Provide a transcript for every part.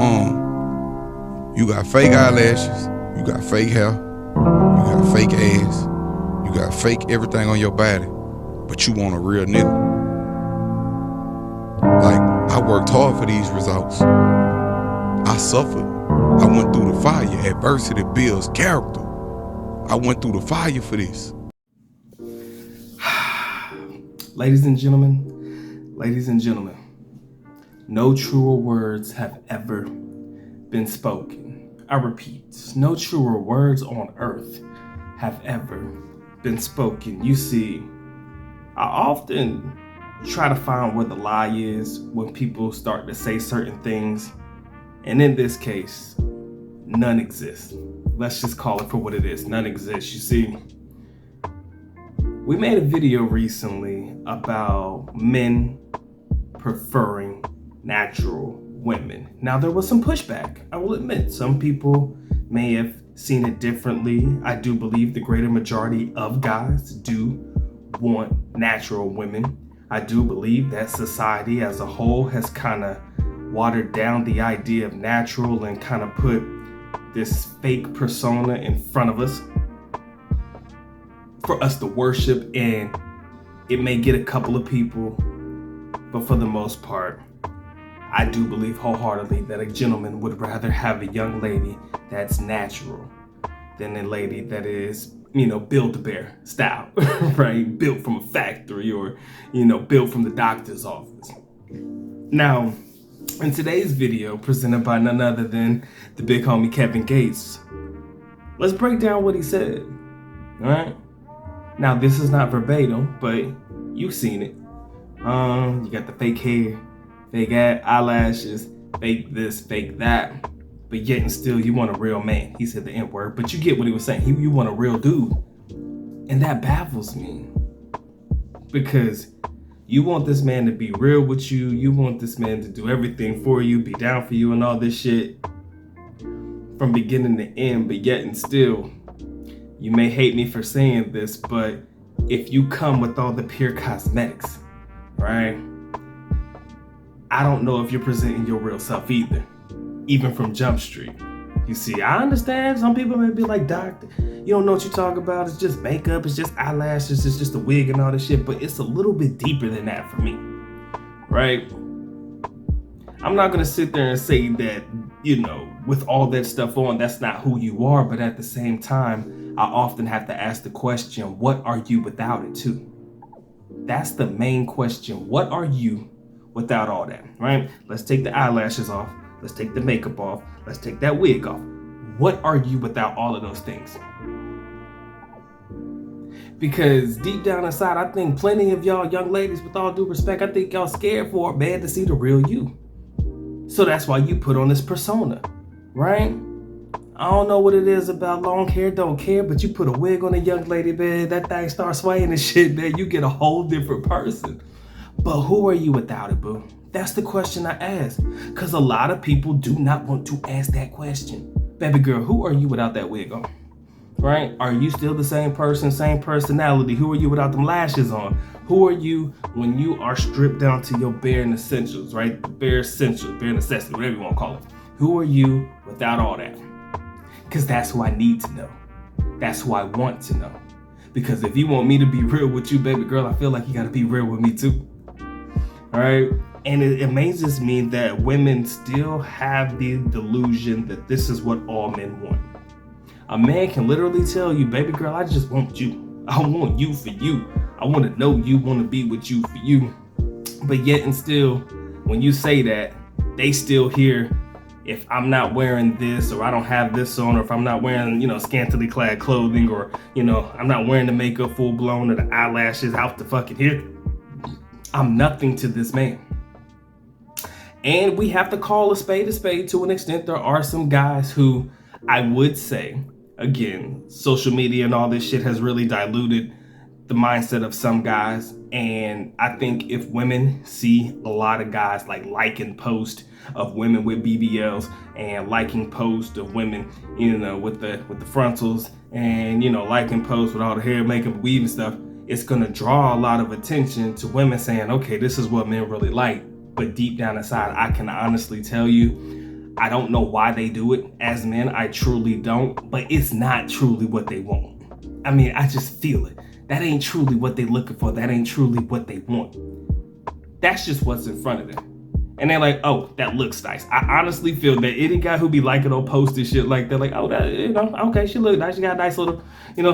You got fake eyelashes, you got fake hair, you got fake ass, you got fake everything on your body, but you want a real nigga. Like, I worked hard for these results. I suffered. I went through the fire. Adversity builds character. I went through the fire for this. Ladies and gentlemen, no truer words have ever been spoken. I repeat, no truer words on earth have ever been spoken. You see, I often try to find where the lie is when people start to say certain things, and in this case, none exists. Let's just call it for what it is. None exists. You see, we made a video recently about men preferring natural women. Now, there was some pushback. I will admit, some people may have seen it differently. I do believe the greater majority of guys do want natural women. I do believe that society as a whole has kind of watered down the idea of natural and kind of put this fake persona in front of us for us to worship, and it may get a couple of people, but for the most part, I do believe wholeheartedly that a gentleman would rather have a young lady that's natural than a lady that is, Build-A-Bear style, right? Built from a factory or, built from the doctor's office. Now, in today's video, presented by none other than the big homie Kevin Gates, let's break down what he said, all right? Now, this is not verbatim, but you've seen it. You got the fake hair, fake eyelashes, fake this, fake that, but yet and still you want a real man. He said the N-word, but you get what he was saying. You want a real dude. And that baffles me, because you want this man to be real with you. You want this man to do everything for you, be down for you and all this shit from beginning to end, but yet and still, you may hate me for saying this, but if you come with all the pure cosmetics, right? I don't know if you're presenting your real self either, even from Jump Street. You see, I understand some people may be like, "Doctor, you don't know what you talk about. It's just makeup, it's just eyelashes, it's just a wig and all this shit," but it's a little bit deeper than that for me, right? I'm not gonna sit there and say that, with all that stuff on, that's not who you are, but at the same time, I often have to ask the question, what are you without it too? That's the main question. What are you without all that, right? Let's take the eyelashes off. Let's take the makeup off. Let's take that wig off. What are you without all of those things? Because deep down inside, I think plenty of y'all young ladies, with all due respect, I think y'all scared for a man to see the real you. So that's why you put on this persona, right? I don't know what it is about long hair, don't care, but you put a wig on a young lady, man, that thing starts swaying and shit, man, you get a whole different person. But who are you without it, boo? That's the question I ask, because a lot of people do not want to ask that question. Baby girl, who are you without that wig on, right? Are you still the same person, same personality? Who are you without them lashes on? Who are you when you are stripped down to your bare essentials, right? Bare essentials, bare necessity, whatever you want to call it. Who are you without all that? Because that's who I need to know. That's who I want to know. Because if you want me to be real with you, baby girl, I feel like you got to be real with me too. All right? And it amazes me that women still have the delusion that this is what all men want. A man can literally tell you, baby girl, I just want you. I want you for you. I want to know you, want to be with you for you. But yet and still, when you say that, they still hear, if I'm not wearing this, or I don't have this on, or if I'm not wearing, scantily clad clothing, or, I'm not wearing the makeup full blown or the eyelashes out the fucking here, I'm nothing to this man. And we have to call a spade to an extent. There are some guys who I would say, again, social media and all this shit has really diluted the mindset of some guys. And I think if women see a lot of guys liking posts of women with BBLs and liking posts of women, with the frontals and, liking posts with all the hair, makeup, weave and stuff, it's going to draw a lot of attention to women saying, okay, this is what men really like. But deep down inside, I can honestly tell you, I don't know why they do it. As men, I truly don't, but it's not truly what they want. I mean, I just feel it. That ain't truly what they looking for. That ain't truly what they want. That's just what's in front of them. And they're like, oh, that looks nice. I honestly feel that any guy who be liking or posting shit like that, like, oh, that, okay, she look nice. She got a nice little,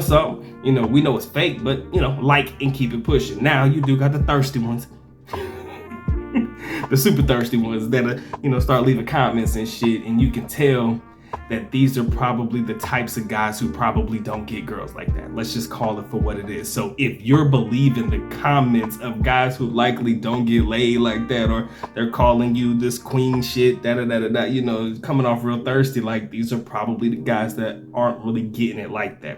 something. We know it's fake, but, like and keep it pushing. Now you do got the thirsty ones. The super thirsty ones that, start leaving comments and shit. And you can tell that these are probably the types of guys who probably don't get girls like that. Let's just call it for what it is. So if you're believing the comments of guys who likely don't get laid like that, or they're calling you this queen shit, coming off real thirsty, like, these are probably the guys that aren't really getting it like that.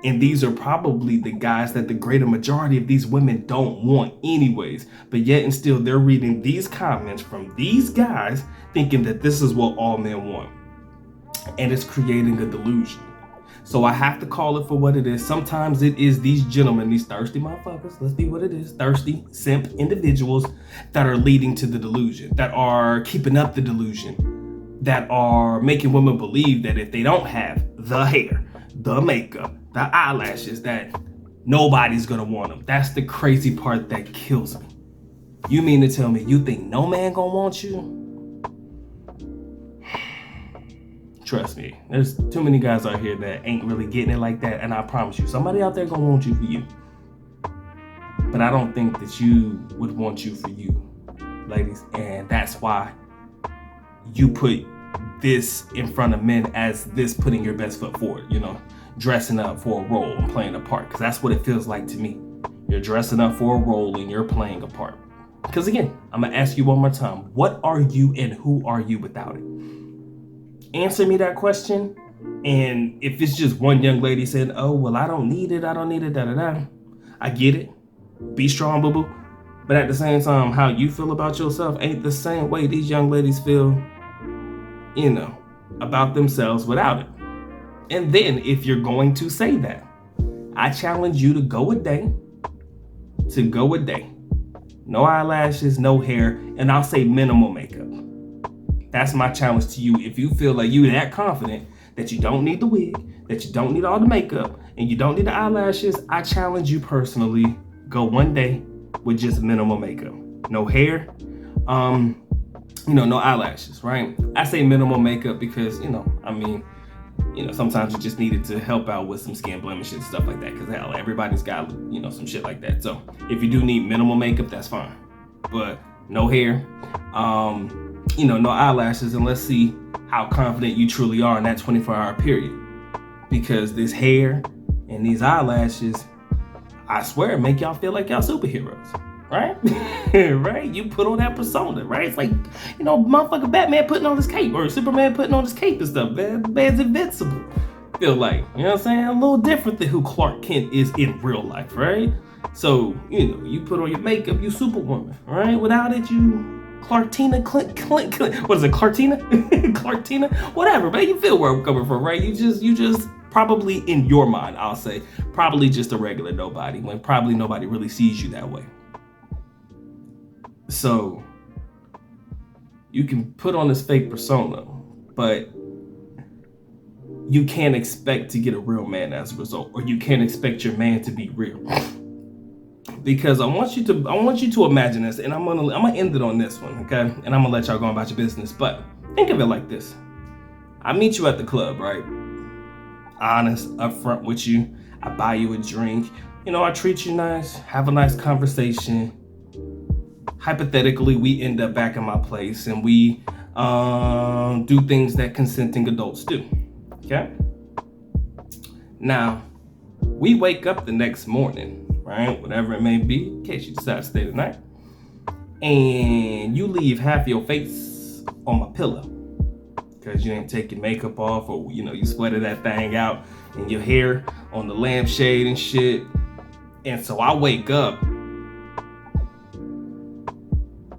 And these are probably the guys that the greater majority of these women don't want anyways. But yet and still, they're reading these comments from these guys thinking that this is what all men want. And it's creating a delusion. So I have to call it for what it is. Sometimes it is these gentlemen, these thirsty motherfuckers, let's be what it is, thirsty simp individuals that are leading to the delusion, that are keeping up the delusion, that are making women believe that if they don't have the hair, the makeup, the eyelashes, that nobody's gonna want them. That's the crazy part that kills me. You mean to tell me you think no man gonna want you? Trust me, there's too many guys out here that ain't really getting it like that, and I promise you, somebody out there gonna want you for you. But I don't think that you would want you for you, ladies, and that's why you put this in front of men as this putting your best foot forward, dressing up for a role and playing a part, because that's what it feels like to me. You're dressing up for a role and you're playing a part. Because again, I'm gonna ask you one more time, what are you and who are you without it? Answer me that question. And if it's just one young lady saying, oh, well, I don't need it, I get it. Be strong, boo-boo. But at the same time, how you feel about yourself ain't the same way these young ladies feel, about themselves without it. And then if you're going to say that, I challenge you to go a day. No eyelashes, no hair, and I'll say minimal makeup. That's my challenge to you. If you feel like you're that confident that you don't need the wig, that you don't need all the makeup, and you don't need the eyelashes, I challenge you personally, go one day with just minimal makeup. No hair, no eyelashes, right? I say minimal makeup because, sometimes you just need it to help out with some skin blemishes and stuff like that, because hell, everybody's got, some shit like that. So if you do need minimal makeup, that's fine. But no hair, no eyelashes, and let's see how confident you truly are in that 24-hour period. Because this hair and these eyelashes, I swear, make y'all feel like y'all superheroes, right? Right? You put on that persona, right? It's like, motherfucking Batman putting on his cape, or Superman putting on his cape and stuff. Man's invincible. Feel like, you know what I'm saying? A little different than who Clark Kent is in real life, right? So, you put on your makeup, you Superwoman, right? Without it, you Clartina, what is it, Clartina? Clartina? Whatever, man, you feel where I'm coming from, right? You just probably in your mind, I'll say, probably just a regular nobody, when probably nobody really sees you that way. So, you can put on this fake persona, but you can't expect to get a real man as a result, or you can't expect your man to be real. Because I want you to imagine this, and I'm gonna end it on this one, okay? And I'm gonna let y'all go about your business. But think of it like this: I meet you at the club, right? Honest, upfront with you. I buy you a drink. I treat you nice, have a nice conversation. Hypothetically, we end up back in my place, and we do things that consenting adults do. Okay? Now, we wake up the next morning, right? Whatever it may be, in case you decide to stay the night. And you leave half your face on my pillow because you didn't take your makeup off, or, you sweated that thing out, and your hair on the lampshade and shit. And so I wake up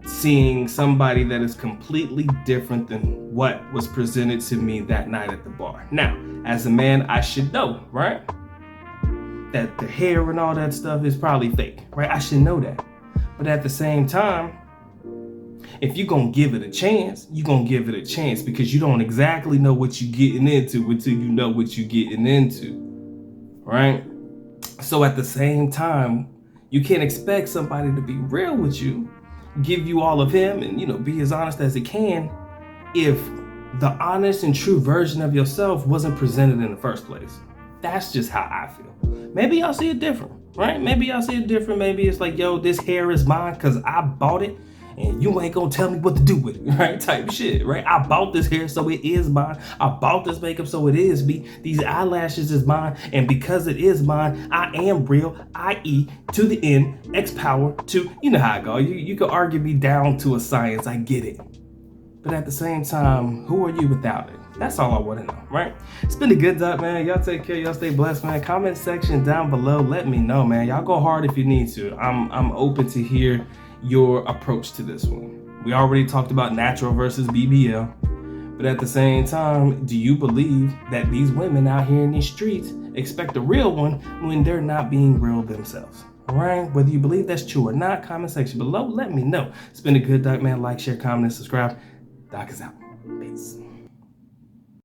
seeing somebody that is completely different than what was presented to me that night at the bar. Now, as a man, I should know, right? That the hair and all that stuff is probably fake, right? I should know that. But at the same time, if you're gonna give it a chance, you're gonna give it a chance because you don't exactly know what you're getting into until you know what you're getting into, right? So at the same time, you can't expect somebody to be real with you, give you all of him, and be as honest as he can if the honest and true version of yourself wasn't presented in the first place. That's just how I feel. Maybe y'all see it different, right? Maybe y'all see it different. Maybe it's like, yo, this hair is mine because I bought it and you ain't gonna tell me what to do with it, right? Type shit, right? I bought this hair, so it is mine. I bought this makeup, so it is me. These eyelashes is mine, and because it is mine, I am real, i.e. to the N, X power to, you know how I go. You can argue me down to a science, I get it. But at the same time, who are you without it? That's all I want to know, right? It's been a good duck, man. Y'all take care. Y'all stay blessed, man. Comment section down below. Let me know, man. Y'all go hard if you need to. I'm open to hear your approach to this one. We already talked about natural versus BBL. But at the same time, do you believe that these women out here in these streets expect a real one when they're not being real themselves? All right, whether you believe that's true or not, comment section below. Let me know. It's been a good duck, man. Like, share, comment, and subscribe. Doc is out. Peace.